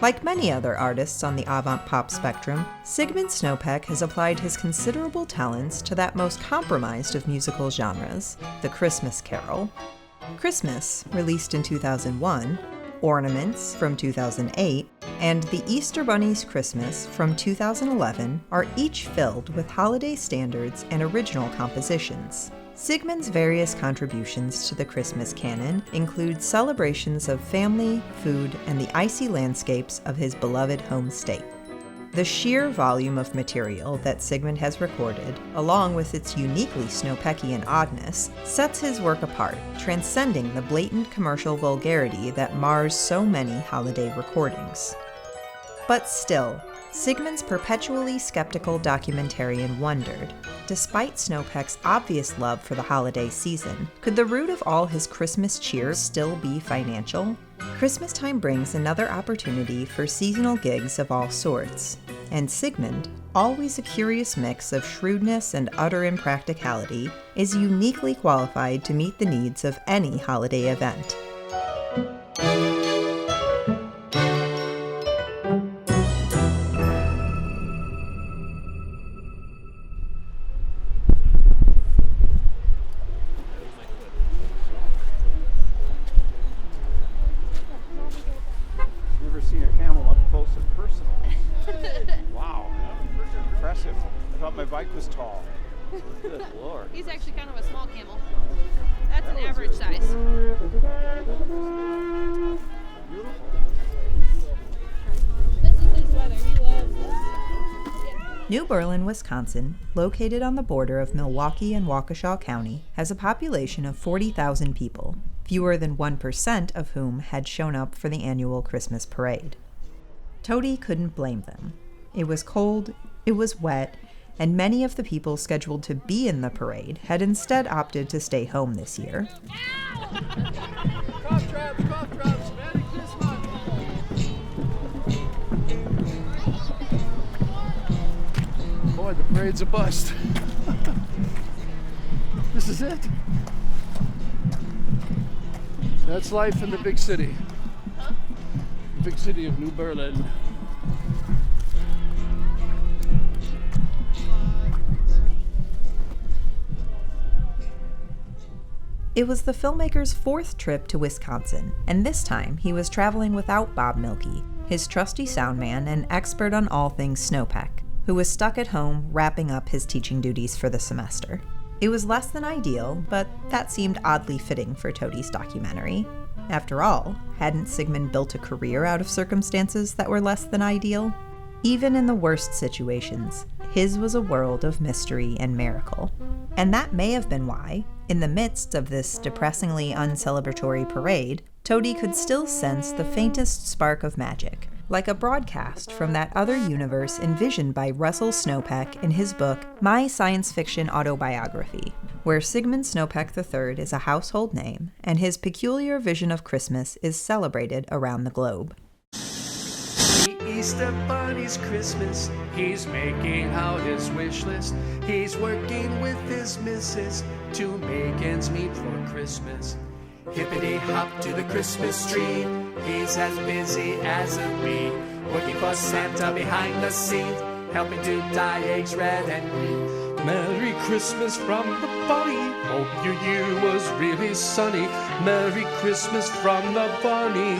Like many other artists on the avant-pop spectrum, Sigmund Snopek has applied his considerable talents to that most compromised of musical genres, the Christmas carol. Christmas, released in 2001, Ornaments from 2008, and The Easter Bunny's Christmas from 2011 are each filled with holiday standards and original compositions. Sigmund's various contributions to the Christmas canon include celebrations of family, food, and the icy landscapes of his beloved home state. The sheer volume of material that Sigmund has recorded, along with its uniquely Snopekian oddness, sets his work apart, transcending the blatant commercial vulgarity that mars so many holiday recordings. But still, Sigmund's perpetually skeptical documentarian wondered, despite Snopek's obvious love for the holiday season, could the root of all his Christmas cheer still be financial? Christmas time brings another opportunity for seasonal gigs of all sorts, and Sigmund, always a curious mix of shrewdness and utter impracticality, is uniquely qualified to meet the needs of any holiday event. Seen a camel up close and personal. Wow, impressive. I thought my bike was tall. Good Lord. He's actually kind of a small camel. That's an average size. This is his weather. He loves this. New Berlin, Wisconsin, located on the border of Milwaukee and Waukesha County, has a population of 40,000 people, fewer than 1% of whom had shown up for the annual Christmas parade. Toady couldn't blame them. It was cold, it was wet, and many of the people scheduled to be in the parade had instead opted to stay home this year. Cough drops, Merry Christmas! Boy, the parade's a bust. This is it. That's life in the big city. The big city of New Berlin. It was the filmmaker's fourth trip to Wisconsin, and this time he was traveling without Bob Mielke, his trusty soundman and expert on all things Snopek, who was stuck at home wrapping up his teaching duties for the semester. It was less than ideal, but that seemed oddly fitting for Toady's documentary. After all, hadn't Sigmund built a career out of circumstances that were less than ideal? Even in the worst situations, his was a world of mystery and miracle. And that may have been why, in the midst of this depressingly uncelebratory parade, Toady could still sense the faintest spark of magic, like a broadcast from that other universe envisioned by Russell Snopek in his book, My Science Fiction Autobiography, where Sigmund Snopek III is a household name, and his peculiar vision of Christmas is celebrated around the globe. The Easter Bunny's Christmas, he's making out his wish list. He's working with his missus to make ends meet for Christmas. Hippity hop to the Christmas tree, he's as busy as a bee, working for Santa behind the scenes, helping to dye eggs red and green. Merry Christmas from the bunny, hope your year was really sunny. Merry Christmas from the bunny.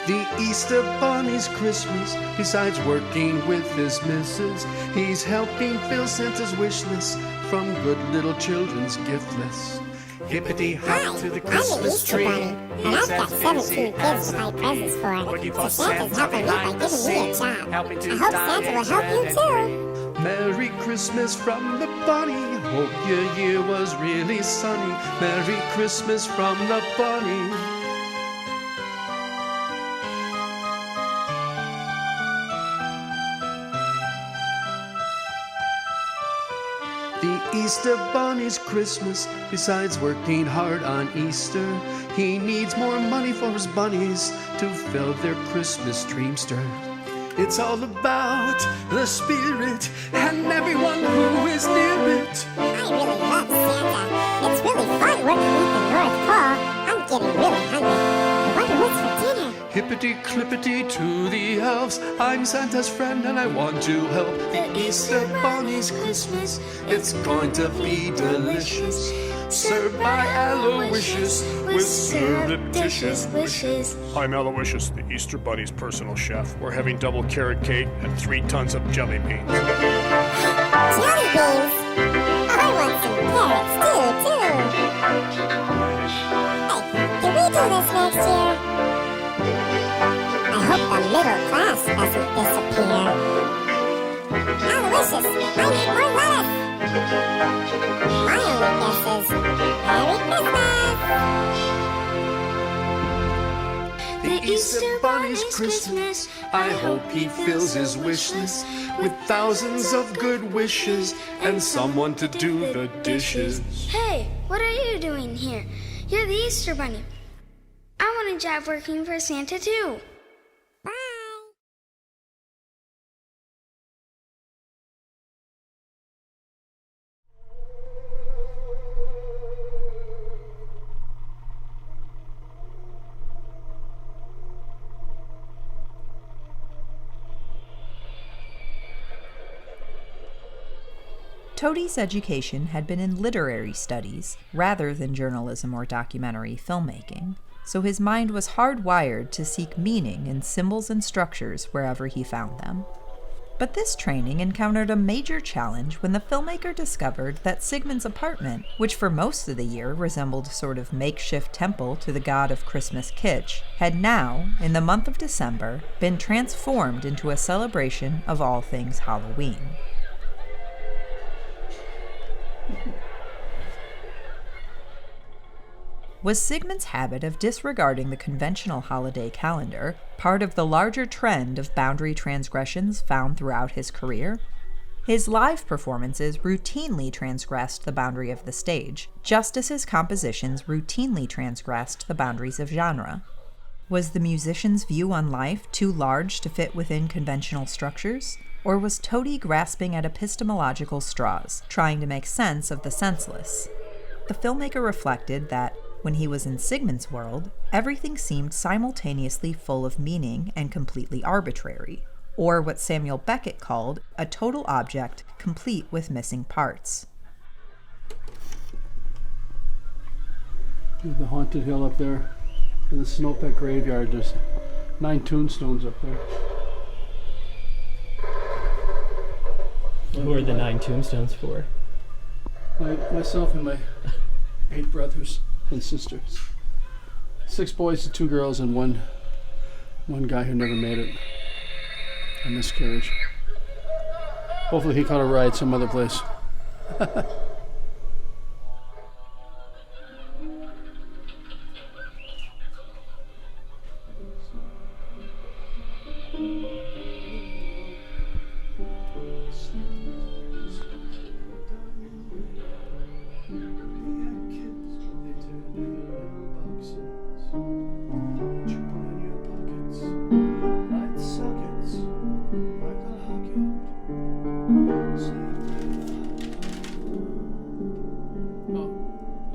The Easter Bunny's Christmas, besides working with his missus, he's helping fill Santa's wish list from good little children's gift lists. Hippity hop to the Christmas tree. And I've got 17 kids to buy presents for. Working So for Santa's Santa helping me by behind the giving me a scenes, job. helping I to hope dye Santa will eggs help red you and too. green. Merry Christmas from the bunny, hope your year was really sunny. Merry Christmas from the bunny. The Easter Bunny's Christmas, besides working hard on Easter, he needs more money for his bunnies to fill their Christmas dreams stir. It's all about the spirit and everyone who is near it. I really love Santa. It's really fun working at the North Pole. I'm getting really hungry. I wonder what's for dinner. Hippity-clippity to the elves. I'm Santa's friend and I want to help. The Easter Bunny's Christmas, it's going to be delicious. Served by Aloysius with surreptitious wishes. I'm Aloysius, the Easter Bunny's personal chef. We're having double carrot cake and 3 tons of jelly beans. Jelly beans? I want some carrots too. Hey, can we do this next year? I hope the middle class doesn't disappear. Aloysius, I need more lettuce. My only guess is Merry Christmas! The Easter Bunny's Christmas, I hope he fills his wish list with thousands of good wishes and someone to do the dishes. Hey, what are you doing here? You're the Easter Bunny. I want a job working for Santa too. Bye! Toadie's education had been in literary studies rather than journalism or documentary filmmaking, so his mind was hardwired to seek meaning in symbols and structures wherever he found them. But this training encountered a major challenge when the filmmaker discovered that Sigmund's apartment, which for most of the year resembled a sort of makeshift temple to the god of Christmas kitsch, had now, in the month of December, been transformed into a celebration of all things Halloween. Was Sigmund's habit of disregarding the conventional holiday calendar part of the larger trend of boundary transgressions found throughout his career? His live performances routinely transgressed the boundary of the stage, just as his compositions routinely transgressed the boundaries of genre. Was the musician's view on life too large to fit within conventional structures? Or was Toadie grasping at epistemological straws, trying to make sense of the senseless? The filmmaker reflected that, when he was in Sigmund's world, everything seemed simultaneously full of meaning and completely arbitrary, or what Samuel Beckett called a total object complete with missing parts. The haunted hill up there, in the Snopek graveyard, there's 9 tombstones up there. Who are the 9 tombstones for? Myself and my 8 brothers and sisters. 6 boys and 2 girls and one guy who never made it. A miscarriage. Hopefully he caught a ride some other place.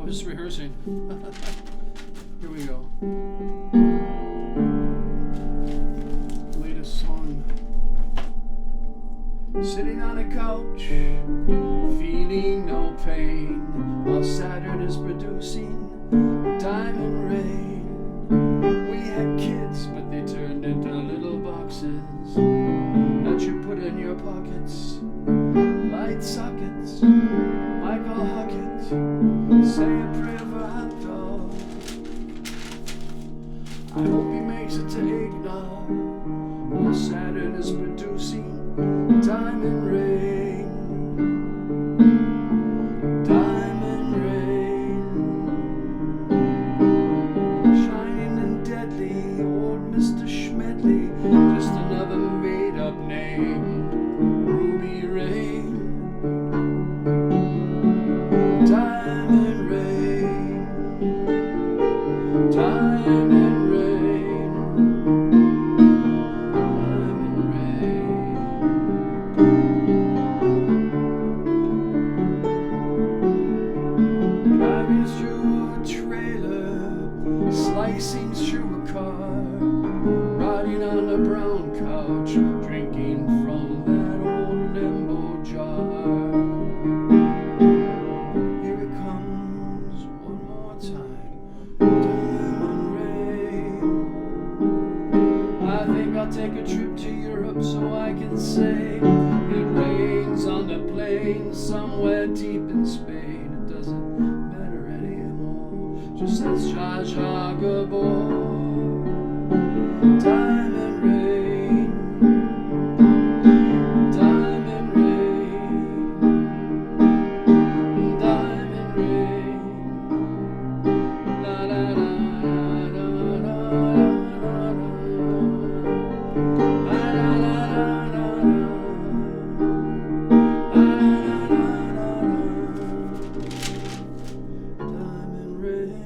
Just rehearsing. Here we go. Latest song. Sitting on a couch, feeling no pain, while Saturn is producing diamond rain. We had kids, but they turned into little boxes that you put in your pockets. Light sockets, Michael Huckett. Say a prayer for hot dog. I hope he makes it to eggnog. While Saturn is producing diamond rain. Diamond rain. Shining and deadly, old Mr. Schmedley. Just another made-up name. Ruby Rain. Diamond rain, diamond rain, diamond rain. through a trailer, slicing through a car, riding on a brown couch, drinking from that old limbo jar. Here it comes one more time, diamond rain. I think I'll take a trip to Europe so I can say it rains on the plain somewhere deep in Spain. It doesn't matter anymore, just as Zsa Zsa Gabor. Diamond rain, diamond rain, diamond rain. La la la la la la la la la diamond rain.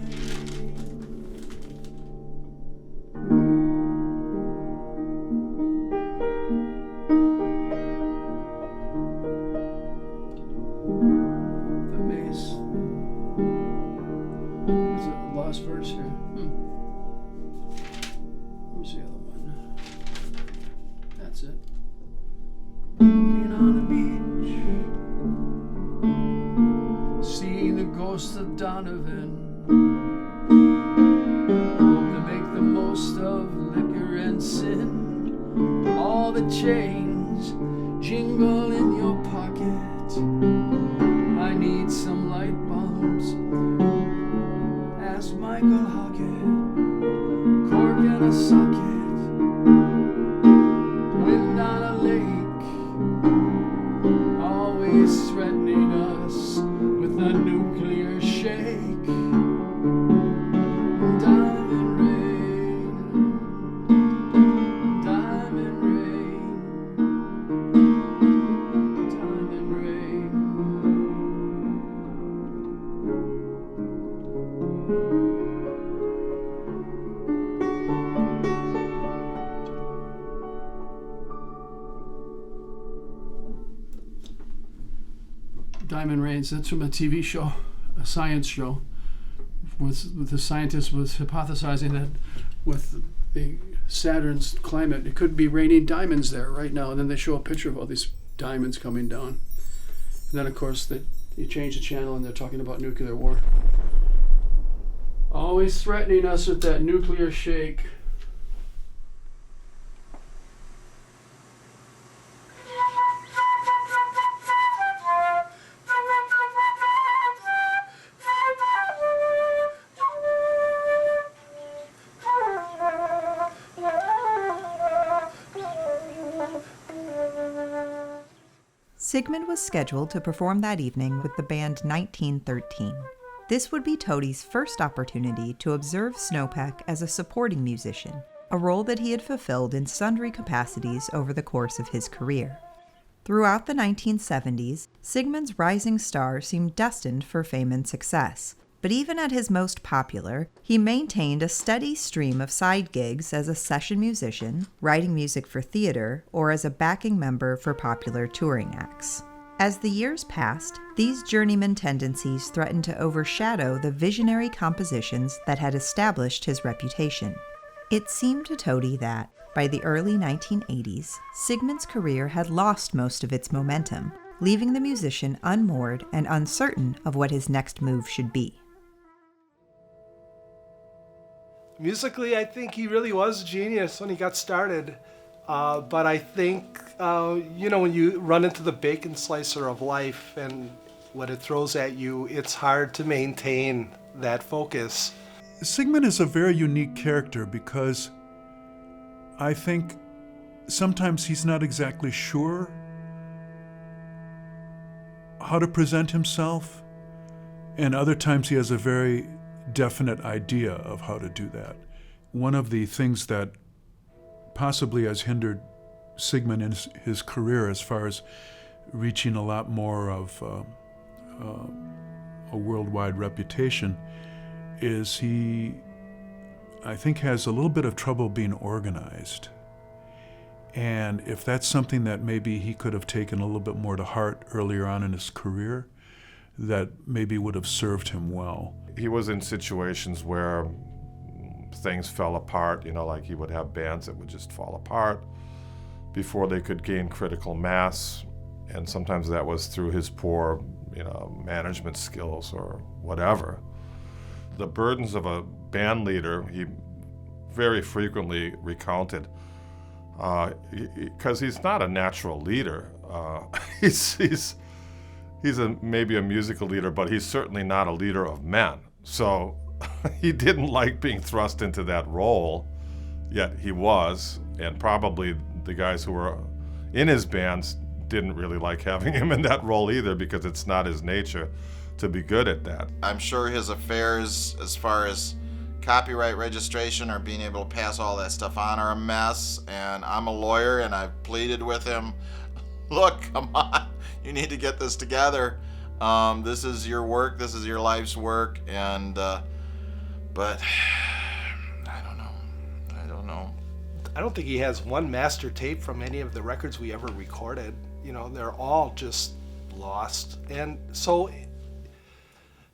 The mace. Is it a lost verse here? Where's the other one? That's it. Walking on a beach, seeing the ghost of Donovan. Hope to make the most of liquor and sin. All the chains jingle in your pocket. I need some light bulbs. Ask Michael Hockett. Cork in a socket. Wind on a lake. Always threatening us with a nuclear shake. Diamond rain. Diamond rain. Diamond rain. Diamond Rains, that's from a TV show, a science show, with the scientist was hypothesizing that with the Saturn's climate, it could be raining diamonds there right now. And then they show a picture of all these diamonds coming down. And then, of course, you change the channel and they're talking about nuclear war. Always threatening us with that nuclear shake. Sigmund was scheduled to perform that evening with the band 1913. This would be Toadi's first opportunity to observe Snopek as a supporting musician, a role that he had fulfilled in sundry capacities over the course of his career. Throughout the 1970s, Sigmund's rising star seemed destined for fame and success, but even at his most popular, he maintained a steady stream of side gigs as a session musician, writing music for theater, or as a backing member for popular touring acts. As the years passed, these journeyman tendencies threatened to overshadow the visionary compositions that had established his reputation. It seemed to Toadi that, by the early 1980s, Sigmund's career had lost most of its momentum, leaving the musician unmoored and uncertain of what his next move should be. Musically, I think he really was a genius when he got started. But I think, when you run into the bacon slicer of life and what it throws at you, it's hard to maintain that focus. Sigmund is a very unique character because I think sometimes he's not exactly sure how to present himself, and other times he has a very definite idea of how to do that. One of the things that possibly has hindered Sigmund in his career as far as reaching a lot more of a worldwide reputation is he, I think, has a little bit of trouble being organized. And if that's something that maybe he could have taken a little bit more to heart earlier on in his career, that maybe would have served him well. He was in situations where things fell apart, like he would have bands that would just fall apart before they could gain critical mass, and sometimes that was through his poor, management skills or whatever. The burdens of a band leader, he very frequently recounted, because he's not a natural leader. He's maybe a musical leader, but he's certainly not a leader of men. So he didn't like being thrust into that role, yet he was, and probably the guys who were in his bands didn't really like having him in that role either, because it's not his nature to be good at that. I'm sure his affairs as far as copyright registration or being able to pass all that stuff on are a mess, and I'm a lawyer and I've pleaded with him, look, come on, you need to get this together. This is your work, this is your life's work, and but I don't know. I don't think he has one master tape from any of the records we ever recorded. They're all just lost. And so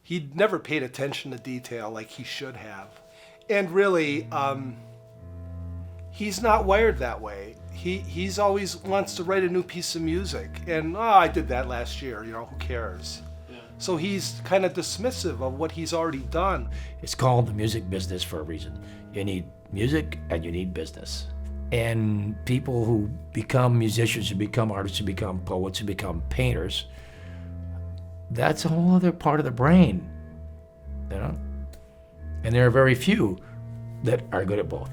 he never paid attention to detail like he should have. And really, he's not wired that way. He's always wants to write a new piece of music. And, I did that last year, who cares? Yeah. So he's kind of dismissive of what he's already done. It's called the music business for a reason. You need music and you need business. And people who become musicians, who become artists, who become poets, who become painters, that's a whole other part of the brain, And there are very few that are good at both.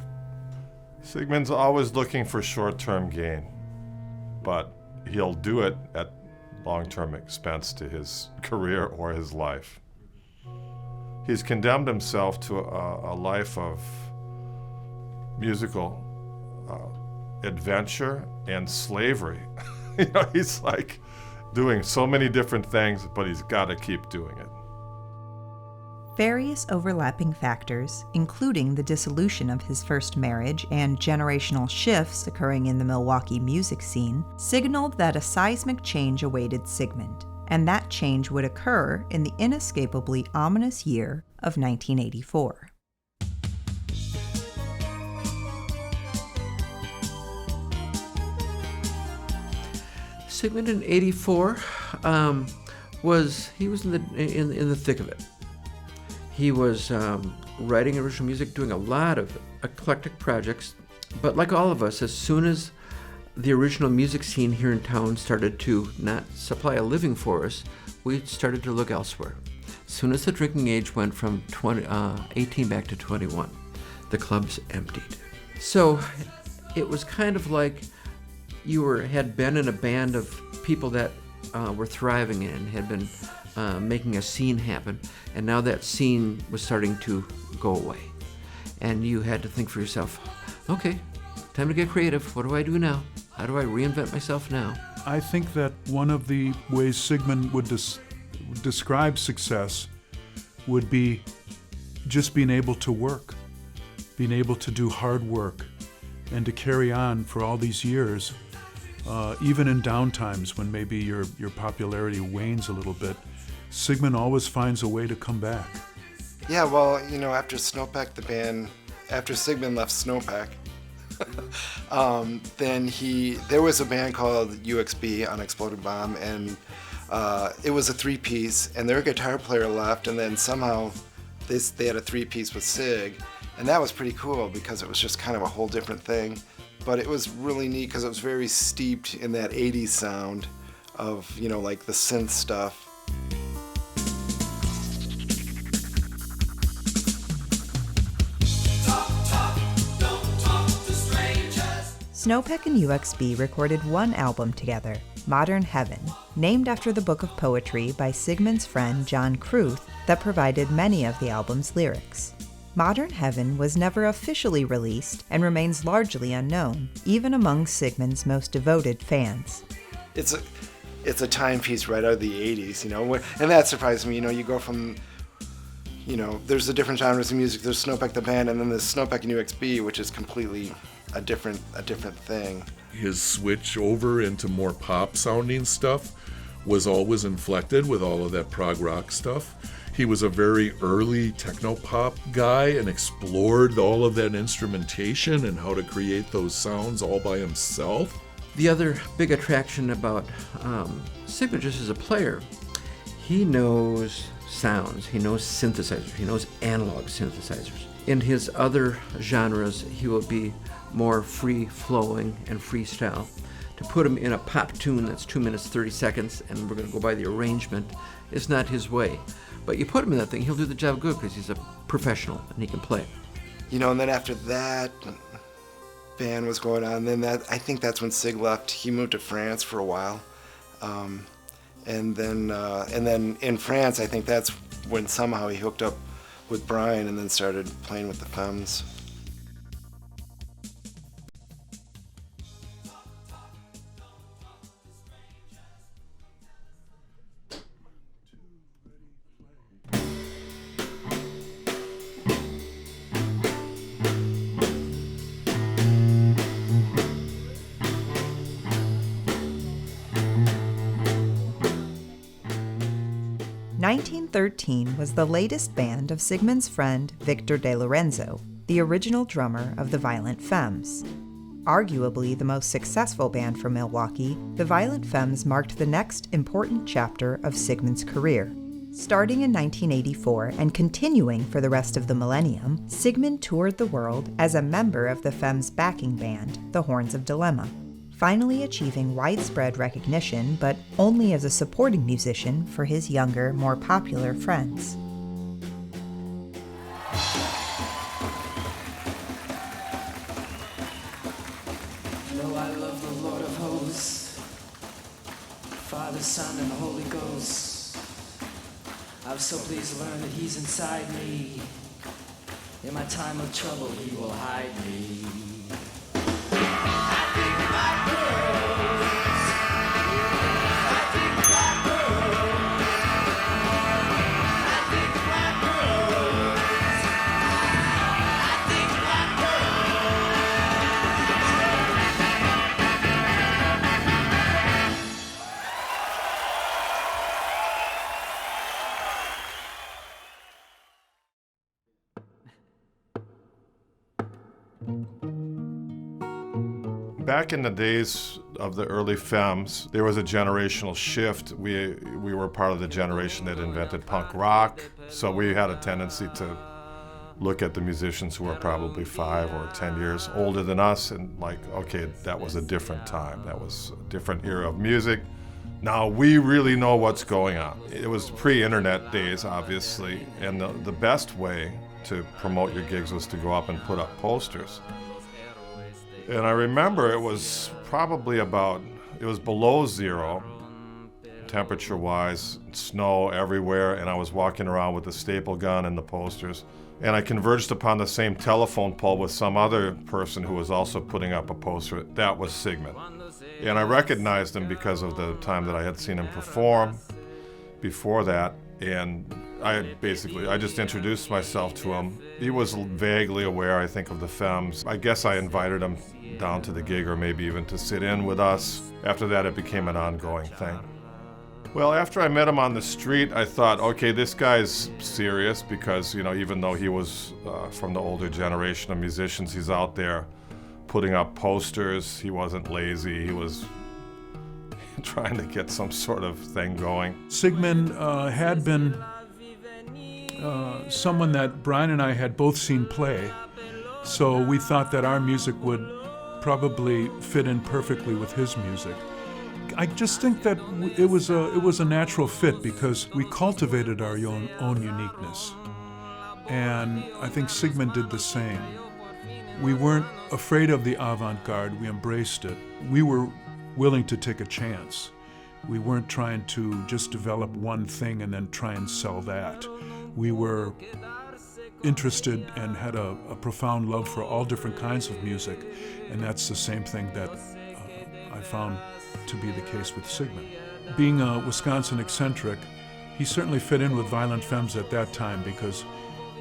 Sigmund's always looking for short-term gain, but he'll do it at long-term expense to his career or his life. He's condemned himself to a life of musical adventure and slavery. He's like doing so many different things, but he's got to keep doing it. Various overlapping factors, including the dissolution of his first marriage and generational shifts occurring in the Milwaukee music scene, signaled that a seismic change awaited Sigmund, and that change would occur in the inescapably ominous year of 1984. Sigmund in '84 was in the thick of it. He was writing original music, doing a lot of eclectic projects, but like all of us, as soon as the original music scene here in town started to not supply a living for us, we started to look elsewhere. As soon as the drinking age went from 18 back to 21, the clubs emptied. So it was kind of like you had been in a band of people that were thriving and had been making a scene happen, and now that scene was starting to go away. And you had to think for yourself, okay, time to get creative. What do I do now? How do I reinvent myself now? I think that one of the ways Sigmund would describe success would be just being able to work, being able to do hard work, and to carry on for all these years, even in downtimes when maybe your popularity wanes a little bit. Sigmund always finds a way to come back. Yeah, well, after Snopek, the band, after Sigmund left Snopek, then there was a band called UXB, Unexploded Bomb, and it was a three-piece, and their guitar player left, and then somehow they had a three-piece with Sig, and that was pretty cool because it was just kind of a whole different thing. But it was really neat because it was very steeped in that 80s sound of, like the synth stuff. Snopek and UXB recorded one album together, Modern Heaven, named after the book of poetry by Sigmund's friend John Kruth that provided many of the album's lyrics. Modern Heaven was never officially released and remains largely unknown, even among Sigmund's most devoted fans. It's a timepiece right out of the 80s, and that surprised me. You go from, there's the different genres of music. There's Snopek the band, and then there's Snopek and UXB, which is completely a different thing. His switch over into more pop sounding stuff was always inflected with all of that prog rock stuff. He was a very early techno-pop guy and explored all of that instrumentation and how to create those sounds all by himself. The other big attraction about Sigmund just as a player, he knows sounds, he knows synthesizers, he knows analog synthesizers. In his other genres, he will be more free-flowing and freestyle. To put him in a pop tune that's 2 minutes 30 seconds and we're going to go by the arrangement is not his way. But you put him in that thing, he'll do the job good because he's a professional and he can play. You know, and then after that band was going on, then I think that's when Sig left. He moved to France for a while. And then in France, I think that's when somehow he hooked up with Brian and then started playing with the Femmes. "1913" was the latest band of Sigmund's friend Victor De Lorenzo, the original drummer of the Violent Femmes. Arguably the most successful band from Milwaukee, the Violent Femmes marked the next important chapter of Sigmund's career. Starting in 1984 and continuing for the rest of the millennium, Sigmund toured the world as a member of the Femmes' backing band, the Horns of Dilemma, finally achieving widespread recognition, but only as a supporting musician for his younger, more popular friends. No, I love the Lord of hosts, Father, Son, and the Holy Ghost. I'm so pleased to learn that he's inside me. In my time of trouble, he will hide me. Back in the days of the early Femmes, there was a generational shift. We were part of the generation that invented punk rock, so we had a tendency to look at the musicians who were probably 5 or 10 years older than us and like, okay, that was a different time. That was a different era of music. Now we really know what's going on. It was pre-internet days, obviously, and the best way to promote your gigs was to go up and put up posters. And I remember it was probably it was below 0, temperature-wise, snow everywhere, and I was walking around with the staple gun and the posters. And I converged upon the same telephone pole with some other person who was also putting up a poster. That was Sigmund. And I recognized him because of the time that I had seen him perform before that. And I just introduced myself to him. He was vaguely aware, I think, of the Femmes. I guess I invited him down to the gig or maybe even to sit in with us. After that, it became an ongoing thing. Well, after I met him on the street, I thought, okay, this guy's serious because, you know, even though he was from the older generation of musicians, he's out there putting up posters. He wasn't lazy. He was trying to get some sort of thing going. Sigmund had been someone that Brian and I had both seen play, so we thought that our music would probably fit in perfectly with his music. I just think that it was a natural fit because we cultivated our own uniqueness, and I think Sigmund did the same. We weren't afraid of the avant-garde, we embraced it. We were willing to take a chance. We weren't trying to just develop one thing and then try and sell that. We were interested and had a profound love for all different kinds of music, and that's the same thing that I found to be the case with Sigmund. Being a Wisconsin eccentric, he certainly fit in with Violent Femmes at that time because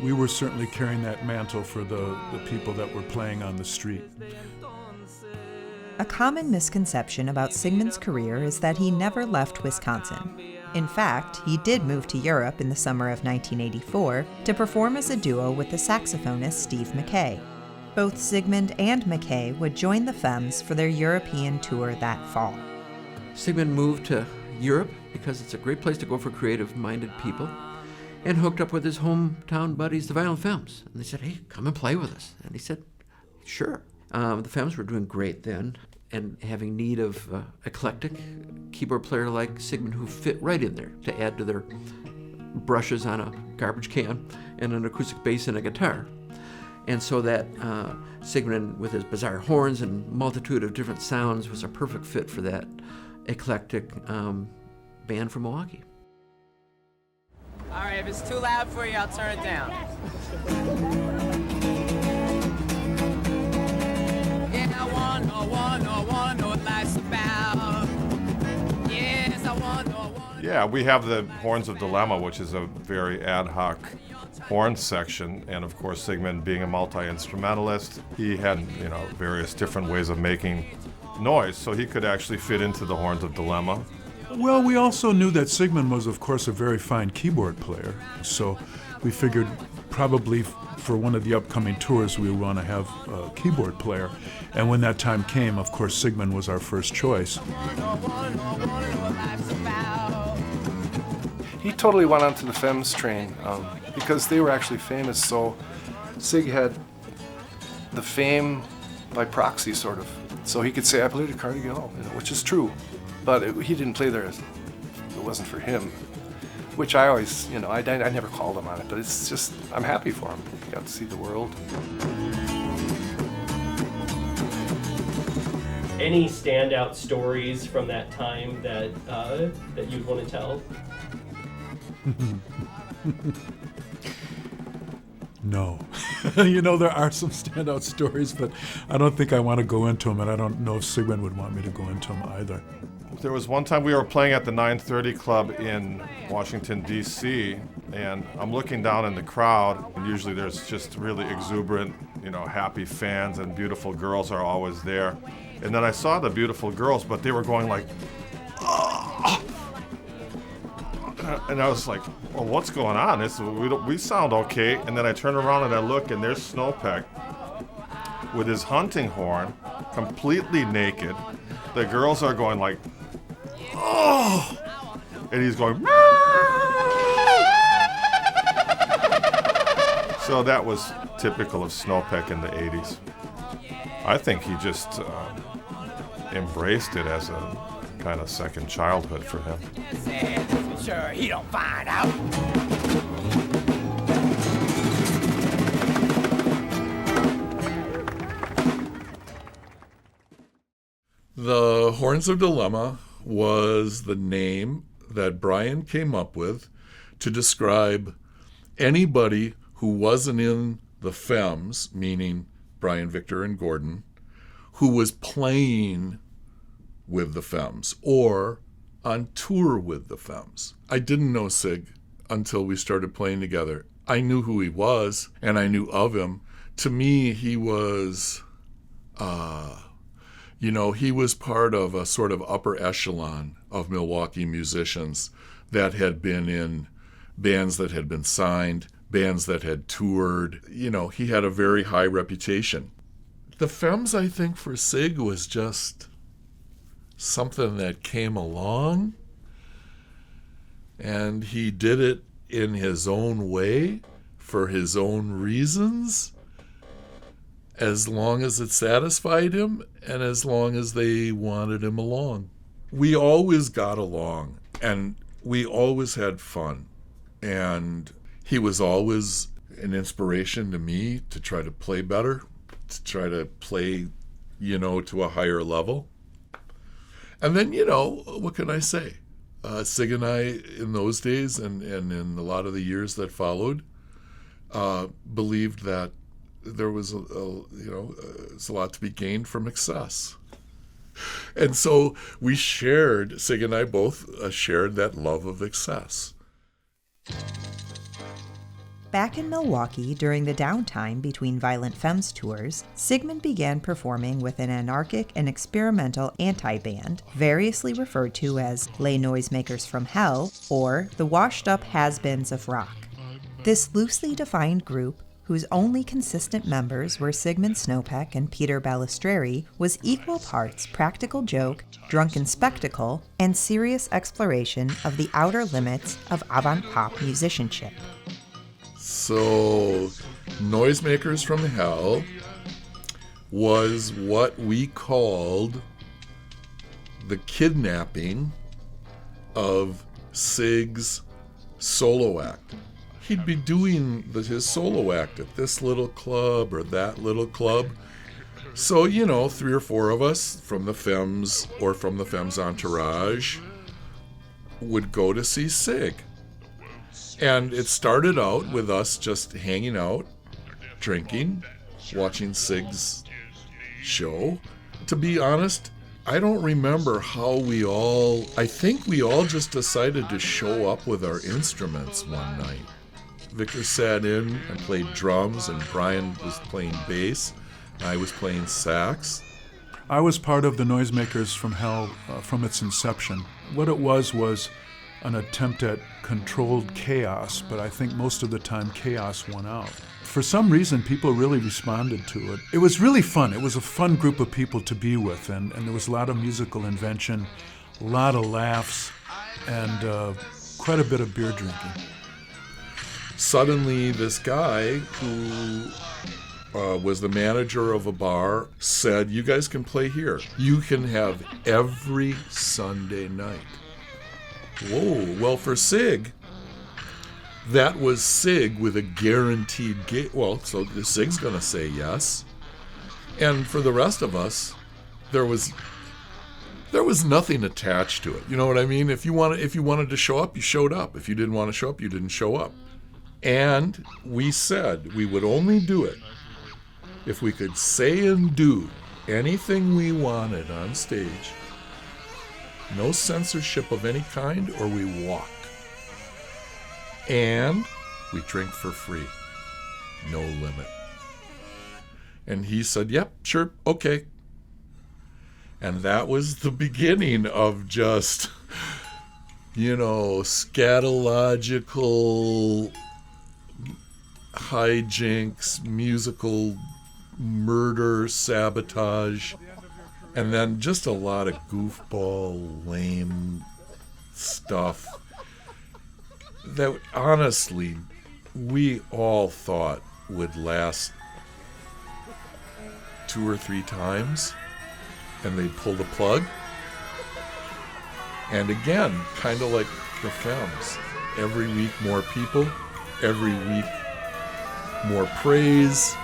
we were certainly carrying that mantle for the people that were playing on the street. A common misconception about Sigmund's career is that he never left Wisconsin. In fact, he did move to Europe in the summer of 1984 to perform as a duo with the saxophonist Steve Mackay. Both Sigmund and Mackay would join the Femmes for their European tour that fall. Sigmund moved to Europe because it's a great place to go for creative-minded people, and hooked up with his hometown buddies, the Violent Femmes. And they said, hey, come and play with us. And he said, sure. The Femmes were doing great then, and having need of eclectic keyboard player like Sigmund who fit right in there to add to their brushes on a garbage can and an acoustic bass and a guitar. And so that Sigmund, with his bizarre horns and multitude of different sounds, was a perfect fit for that eclectic band from Milwaukee. All right, if it's too loud for you, I'll turn it down. Yeah, I wanna know what life's about. Yes, I wanna. Yeah, we have the Horns of Dilemma, which is a very ad hoc horn section, and of course Sigmund being a multi-instrumentalist, he had, various different ways of making noise, so he could actually fit into the Horns of Dilemma. Well, we also knew that Sigmund was, of course, a very fine keyboard player, so we figured probably for one of the upcoming tours we would want to have a keyboard player. And when that time came, of course, Sigmund was our first choice. He totally went onto the Femmes train because they were actually famous, so Sig had the fame by proxy, sort of. So he could say, I played at Carnegie Hall, which is true. But he didn't play there. It wasn't for him, which I always, I never called him on it, but it's just, I'm happy for him. He got to see the world. Any standout stories from that time that you'd want to tell? No. There are some standout stories, but I don't think I want to go into them, and I don't know if Sigmund would want me to go into them either. There was one time we were playing at the 930 Club in Washington, D.C., and I'm looking down in the crowd, and usually there's just really exuberant, happy fans, and beautiful girls are always there. And then I saw the beautiful girls, but they were going like, oh! And I was like, well, what's going on? We sound okay. And then I turn around and I look, and there's Snopek with his hunting horn, completely naked. The girls are going like, oh! And he's going, so that was typical of Snopek in the 80s. I think he just embraced it as a kind of second childhood for him. Sure, he don't find out. The Horns of Dilemma was the name that Brian came up with to describe anybody who wasn't in the Femmes, meaning Brian, Victor, and Gordon, who was playing with the Femmes or on tour with the Femmes. I didn't know Sig until we started playing together. I knew who he was, and I knew of him. To me, he was, he was part of a sort of upper echelon of Milwaukee musicians that had been in bands that had been signed, bands that had toured. He had a very high reputation. The Femmes, I think, for Sig was just something that came along, and he did it in his own way for his own reasons, as long as it satisfied him and as long as they wanted him along. We always got along, and we always had fun, and he was always an inspiration to me to try to play better, to try to play, to a higher level. And then, what can I say? Sig and I, in those days and in a lot of the years that followed, believed that there was a lot to be gained from excess. And so Sig and I both shared that love of excess. Back in Milwaukee, during the downtime between Violent Femmes tours, Sigmund began performing with an anarchic and experimental anti-band, variously referred to as Les Noisemakers from Hell or the Washed-Up Has-Beens of Rock. This loosely defined group, whose only consistent members were Sigmund Snopek and Peter Balistreri, was equal parts practical joke, drunken spectacle, and serious exploration of the outer limits of avant-pop musicianship. So, Noisemakers from Hell was what we called the kidnapping of Sig's solo act. He'd be doing his solo act at this little club or that little club. So, 3 or 4 of us from the Femmes or from the Femmes entourage would go to see Sig. And it started out with us just hanging out, drinking, watching Sig's show. To be honest, I don't remember how I think we all just decided to show up with our instruments one night. Victor sat in and played drums, and Brian was playing bass. I was playing sax. I was part of the Noisemakers from Hell from its inception. What it was an attempt at controlled chaos, but I think most of the time chaos won out. For some reason, people really responded to it. It was really fun. It was a fun group of people to be with, and there was a lot of musical invention, a lot of laughs, and quite a bit of beer drinking. Suddenly, this guy who was the manager of a bar said, "You guys can play here. You can have every Sunday night." Whoa, well, for Sig, that was Sig with a guaranteed gig. Well, so Sig's going to say yes. And for the rest of us, there was nothing attached to it. You know what I mean? If you wanted to show up, you showed up. If you didn't want to show up, you didn't show up. And we said we would only do it if we could say and do anything we wanted on stage. No censorship of any kind, or we walk. And we drink for free. No limit. And he said, "Yep, sure, okay." And that was the beginning of just, scatological hijinks, musical murder, sabotage, and then just a lot of goofball, lame stuff that honestly we all thought would last 2 or 3 times, and they'd pull the plug. And again, kind of like the Femmes, every week more people, every week more praise.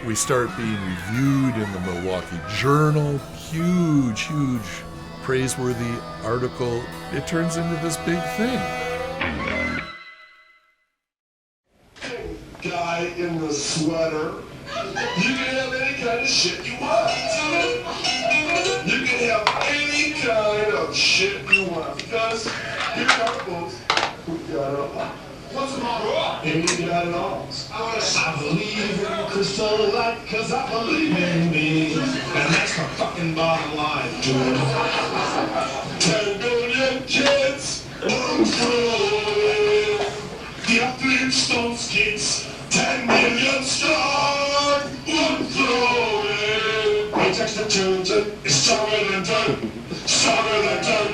We start being reviewed in the Milwaukee Journal, huge praiseworthy article. It turns into this big thing. Guy in the sweater. You can have any kind of shit you want. You can have any kind of shit you want, because here are folks who got it all. What's the matter? And you got it all. I believe in crystal light, because I believe in me. And that's the fucking bottom line, dude. 10 billion kids, the athletes don't skates, 10 million strong, unthrown. Ajax the children is stronger than dirt, stronger than dirt.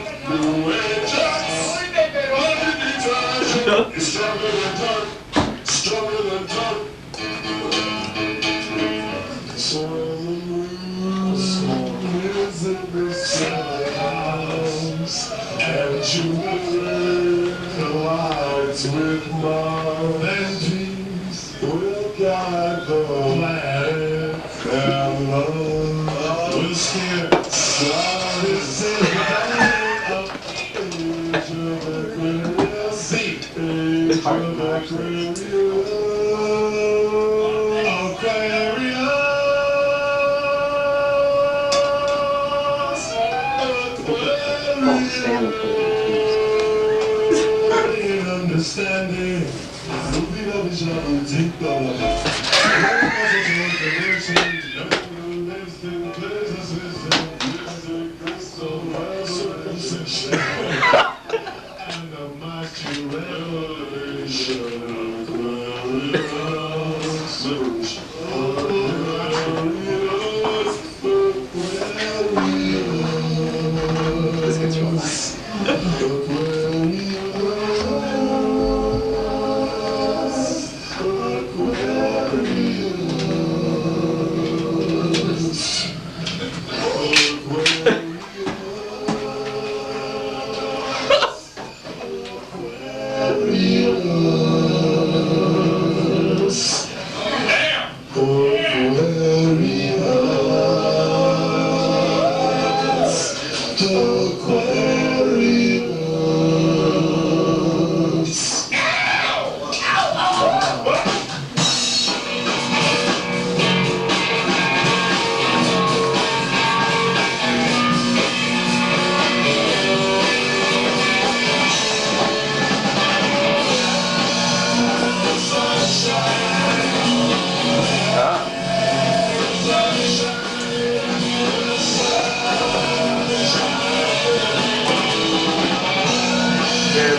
Ajax, is stronger than dirt, stronger than dirt. So the moon is in this house, and you will collide with Mars, and peace will guide the planet, and love will steer stars in Understanding This gets real nice.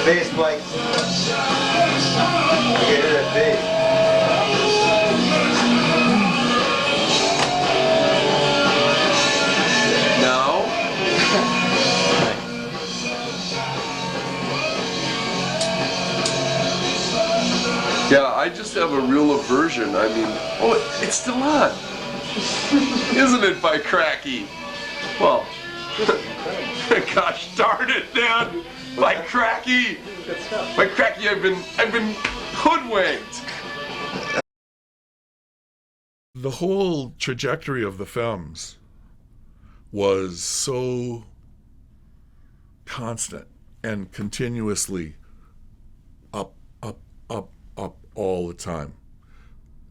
Bass, Mike. Get rid of that bass. No. Yeah, I just have a real aversion. I mean, oh, it's still on. Isn't it, by Cracky? Well, gosh darn it, man. By Cracky! By Cracky, I've been hoodwinked! The whole trajectory of the Femmes was so constant and continuously up, up, up, up all the time.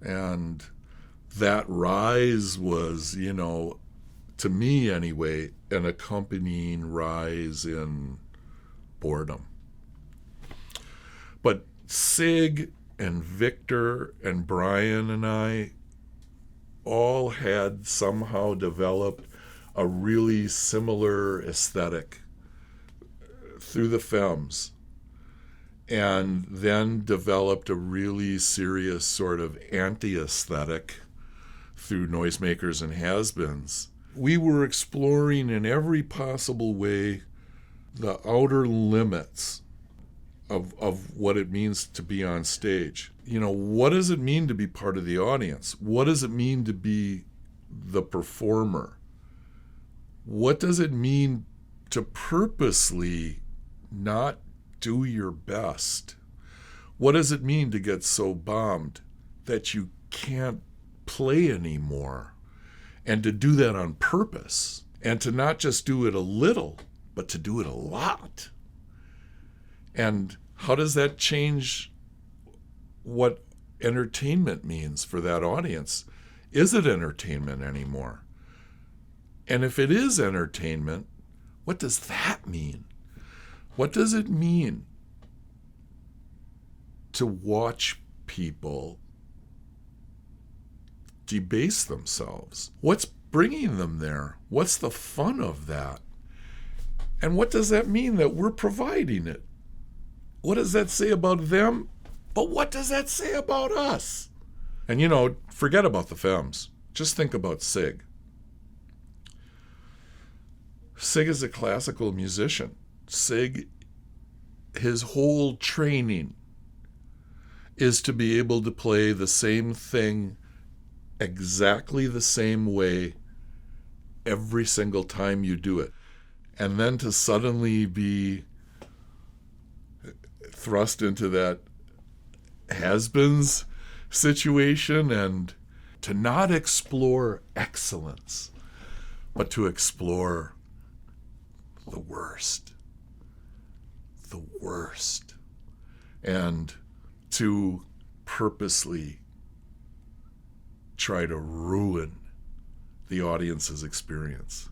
And that rise was, you know, to me anyway, an accompanying rise in boredom. But Sig and Victor and Brian and I all had somehow developed a really similar aesthetic through the Femmes, and then developed a really serious sort of anti-aesthetic through Noisemakers and Has-Beens. We were exploring in every possible way the outer limits of what it means to be on stage. You know, what does it mean to be part of the audience? What does it mean to be the performer? What does it mean to purposely not do your best? What does it mean to get so bombed that you can't play anymore? And to do that on purpose, and to not just do it a little, but to do it a lot. And how does that change what entertainment means for that audience? Is it entertainment anymore? And if it is entertainment, what does that mean? What does it mean to watch people debase themselves? What's bringing them there? What's the fun of that? And what does that mean that we're providing it? What does that say about them? But what does that say about us? And, you know, forget about the Femmes. Just think about Sig. Sig is a classical musician. Sig, his whole training is to be able to play the same thing exactly the same way every single time you do it. And then to suddenly be thrust into that has-beens situation and to not explore excellence, but to explore the worst. The worst. And to purposely try to ruin the audience's experience.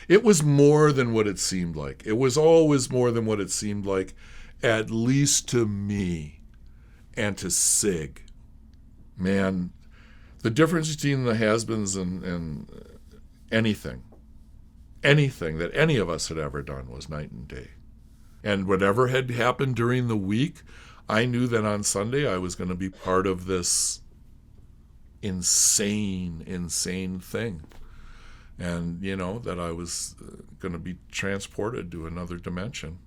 It was more than what it seemed like. It was always more than what it seemed like, at least to me. and to Sig. Man, the difference between the has-beens and anything that any of us had ever done was night and day. And whatever had happened during the week, I knew that on Sunday I was going to be part of this insane thing. And, you know, that I was going to be transported to another dimension.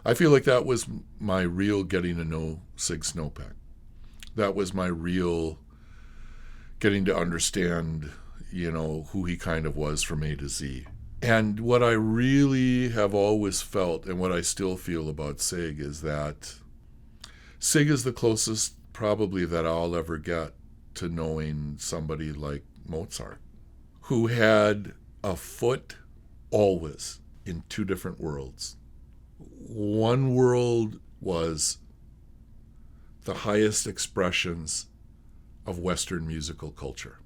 I feel like that was my real getting to know Sig Snopek. That was my real getting to understand, you know, who he kind of was from A to Z. And what I really have always felt, and what I still feel about Sig, is that Sig is the closest probably that I'll ever get to knowing somebody like Mozart, who had a foot always in two different worlds. One world was the highest expressions of Western musical culture,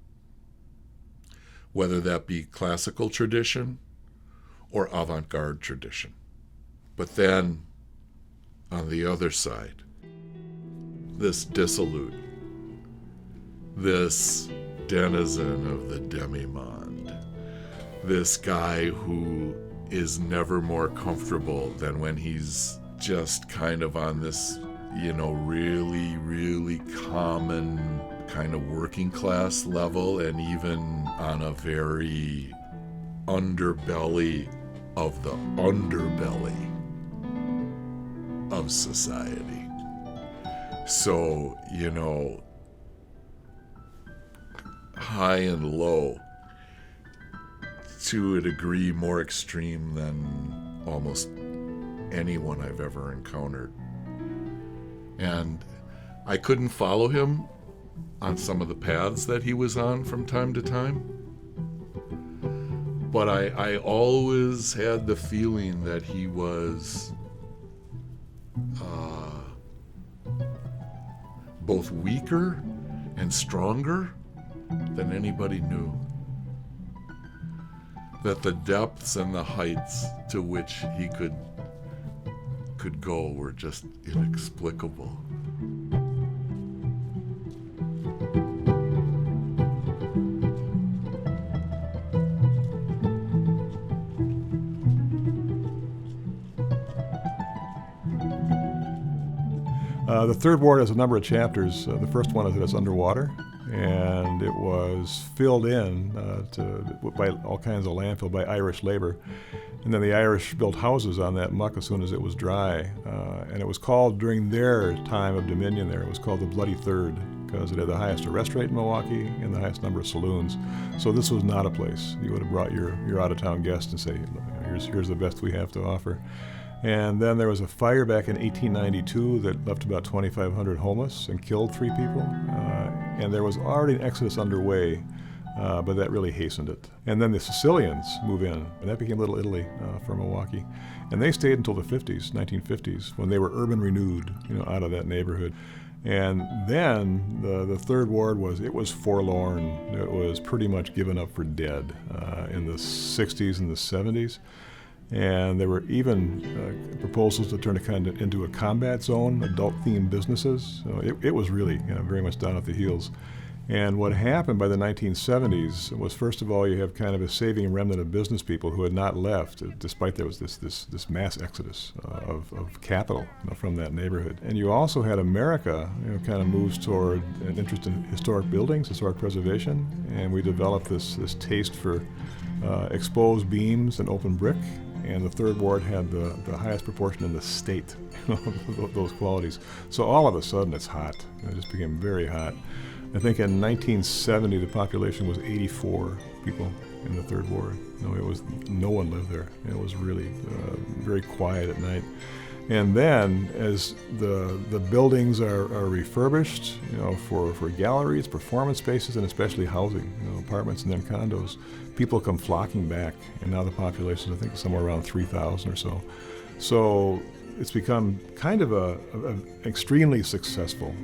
whether that be classical tradition or avant-garde tradition. But then, on the other side, this dissolute, this denizen of the demi-monde, this guy who is never more comfortable than when he's just kind of on this, you know, really, really common kind of working class level, and even on a very underbelly of the underbelly of society. So, you know, high and low, to a degree more extreme than almost anyone I've ever encountered. And I couldn't follow him on some of the paths that he was on from time to time, but I always had the feeling that he was both weaker and stronger than anybody knew. That the depths and the heights to which he could go were just inexplicable. The third ward has a number of chapters. The first one is that it's underwater, and it was filled in by all kinds of landfill by Irish labor. And then the Irish built houses on that muck as soon as it was dry. And it was called, during their time of dominion there, it was called the Bloody Third, because it had the highest arrest rate in Milwaukee and the highest number of saloons. So this was not a place you would have brought your out-of-town guest and say, here's the best we have to offer. And then there was a fire back in 1892 that left about 2,500 homeless and killed 3 people. And there was already an exodus underway, but that really hastened it. And then the Sicilians move in, and that became Little Italy for Milwaukee. And they stayed until the 50s, 1950s, when they were urban renewed, out of that neighborhood. And then the third ward was forlorn. It was pretty much given up for dead in the 60s and the 70s. And there were even proposals to turn it kind of into a combat zone, adult-themed businesses. So it was really very much down at the heels. And what happened by the 1970s was, first of all, you have kind of a saving remnant of business people who had not left, despite there was this mass exodus of capital from that neighborhood. And you also had America kind of moves toward an interest in historic buildings, historic preservation, and we developed this taste for exposed beams and open brick. And the third ward had the highest proportion in the state, those qualities. So all of a sudden it's hot. It just became very hot. I think in 1970 the population was 84 people in the third ward. No one lived there. It was really very quiet at night. And then as the buildings are refurbished, for galleries, performance spaces, and especially housing, apartments and then condos, people come flocking back, and now the population is, I think, somewhere around 3,000 or so. So it's become kind of a extremely successful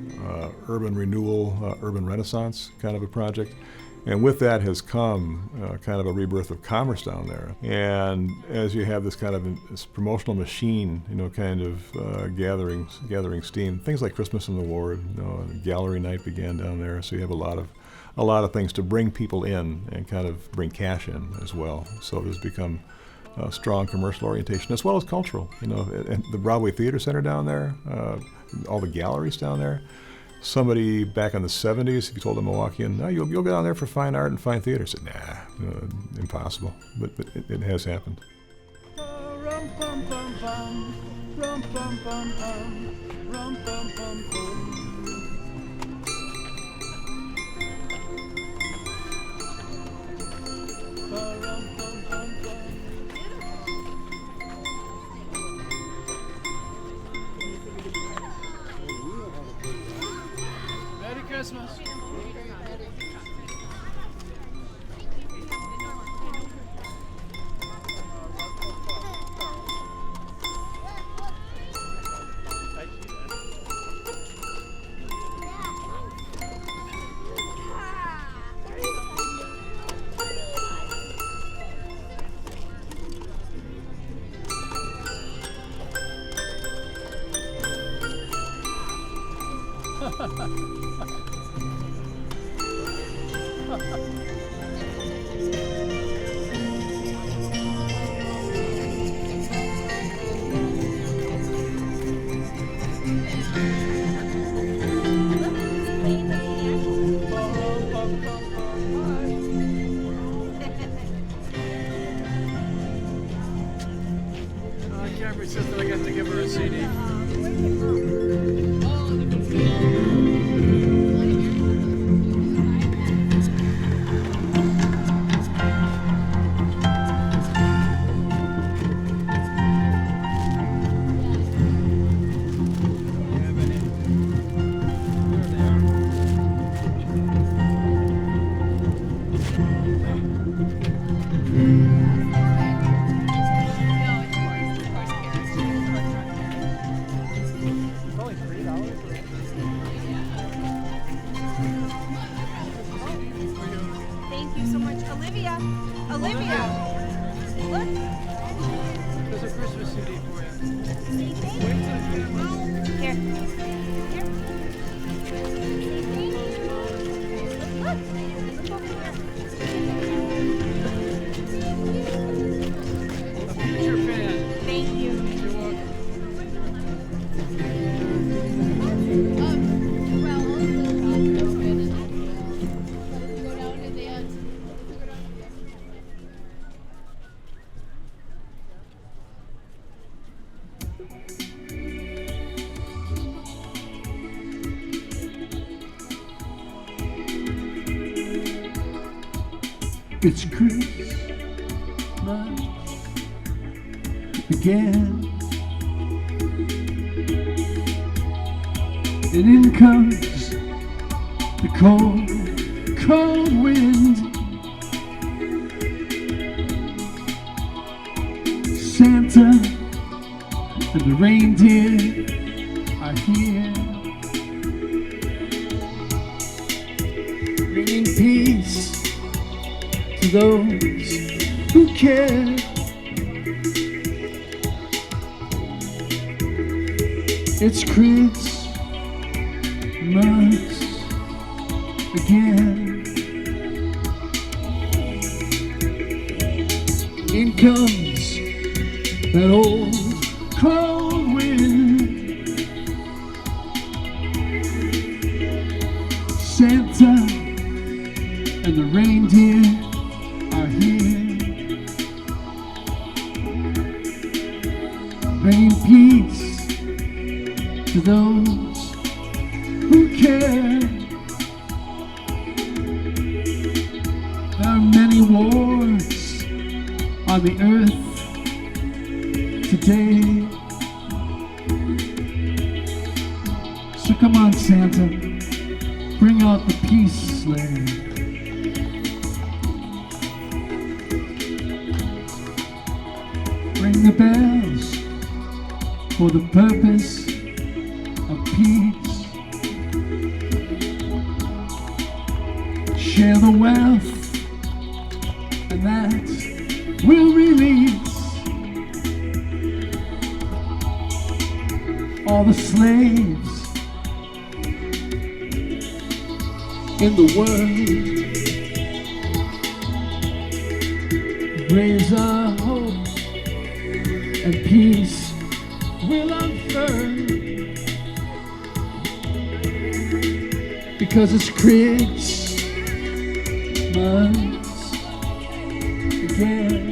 urban renewal, urban renaissance kind of a project. And with that has come kind of a rebirth of commerce down there. And as you have this kind of this promotional machine, kind of gathering steam, things like Christmas in the Ward, gallery night began down there. So you have a lot of things to bring people in and kind of bring cash in as well. So there's become a strong commercial orientation as well as cultural. And the Broadway Theater Center down there, all the galleries down there. Somebody back in the 70s, if you told a Milwaukeean, no, you'll go down there for fine art and fine theater, said, nah, impossible. But it has happened. Christmas. Cameron says that I got to give her a CD. It's Christmas again, and in comes the cold, cold wind. Santa and the reindeer are here, bringing peace to those who care. It's Christmas again. In comes that old cold wind. Santa and the reindeer are here, bringing peace to those who care. There are many wars on the earth today, so come on, Santa, bring out the peace slave. Ring the bells for the purpose of peace. share the wealth, and that will release all the slaves in the world. Raise a hope and peace will unfurl, because it's Christmas again.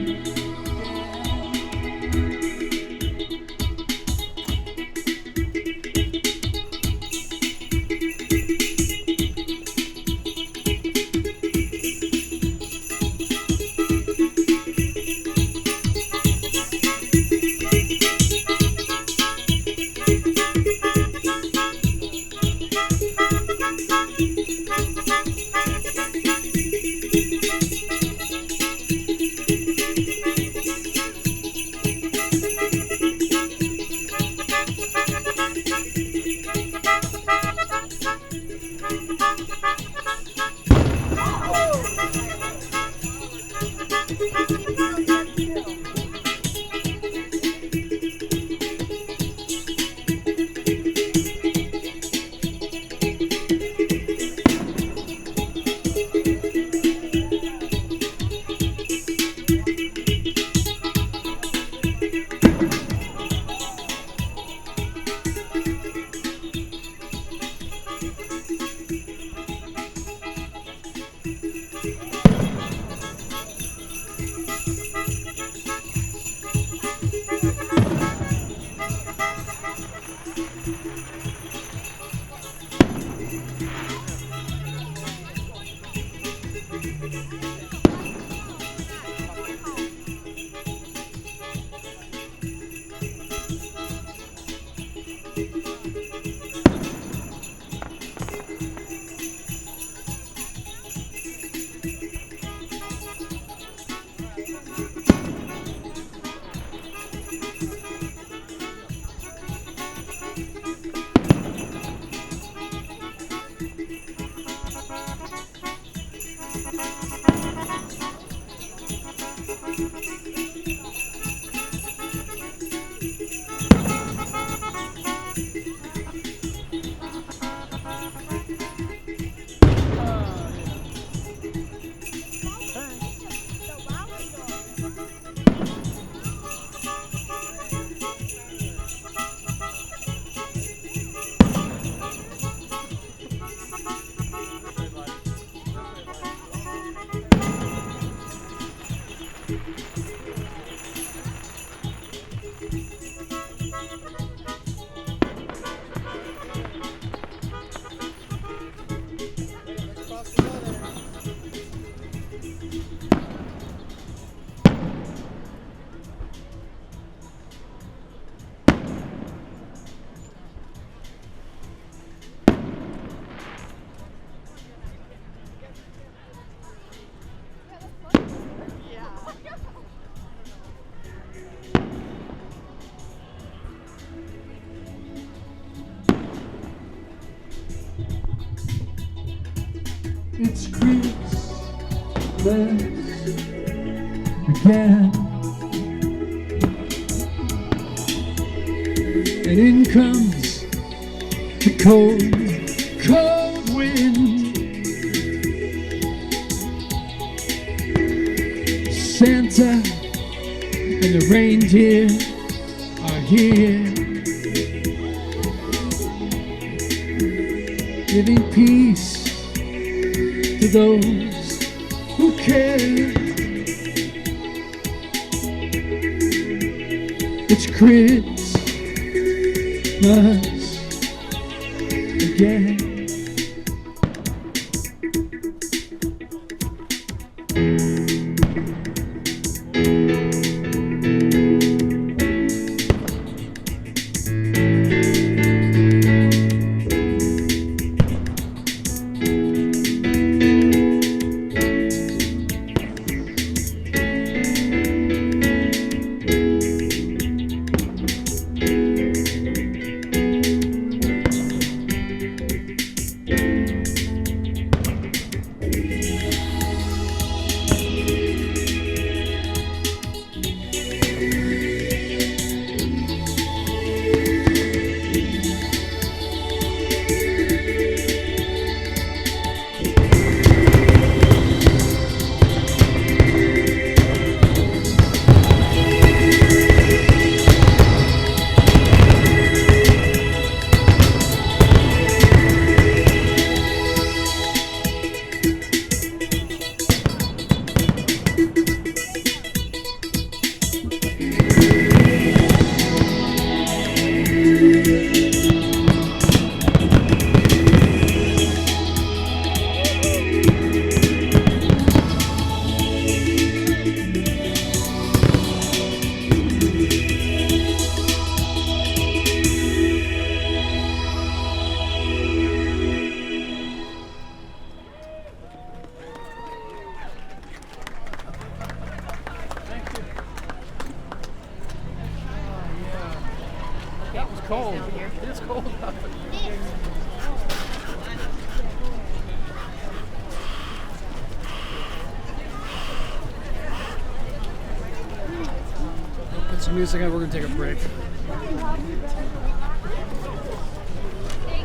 It's Christmas again, and in comes the cold, cold wind. Santa and the reindeer are here, giving peace to those who care. It's Christmas again. some music and we're going to take a break. Thank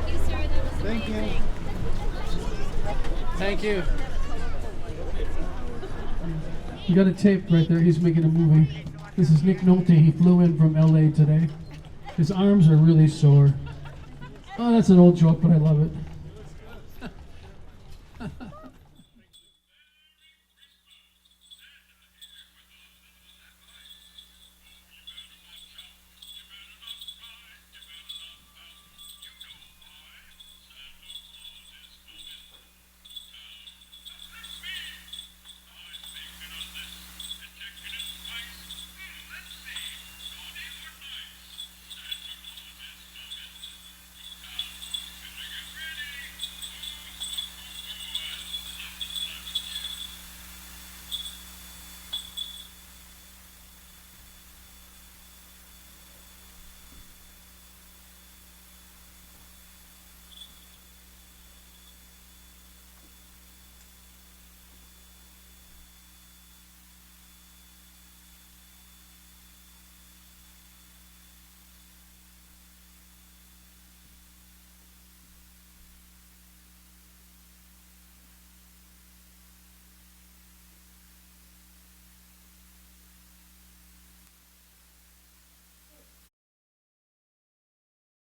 you, sir. That was Thank you. amazing. Thank you. You got a tape right there. He's making a movie. This is Nick Nolte. He flew in from LA today. His arms are really sore. Oh, that's an old joke, but I love it.